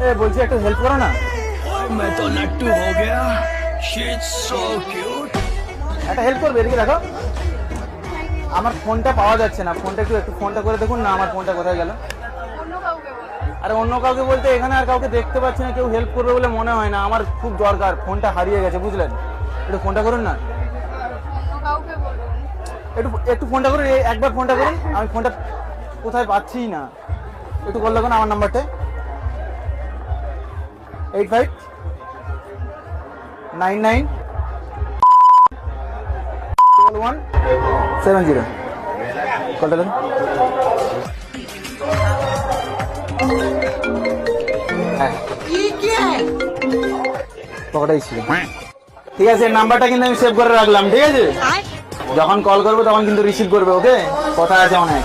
এ বলছি একটু হেল্প করো না। मैं तो नट्टू हो गया। She's so cute. একটা হেল্প করবে, এদিকে দেখো। আমার ফোনটা পাওয়া যাচ্ছে না, ফোনটা একটু ফোনটা করে দেখুন না, আমার ফোনটা কোথায় গেল। আরে অন্য কাউকে বলতে এখানে আর কাউকে দেখতে পাচ্ছি না, কেউ হেল্প করবে বলে মনে হয় না। আমার খুব দরকার, ফোনটা হারিয়ে গেছে বুঝলেন। একটু ফোনটা করুন না, একটু ফোনটা করুন, একবার ফোনটা করুন। আমি ফোনটা কোথায় পাচ্ছি না, একটু কল দেখুন আমার নাম্বারটা 85991170। কলটা দেন। হ্যাঁ পকেটাই ছিল। ঠিক আছে, নাম্বারটা কিন্তু আমি সেভ করে রাখলাম, ঠিক আছে? যখন কল করবো তখন কিন্তু রিসিভ করবে, ওকে? কথা আছে অনেক।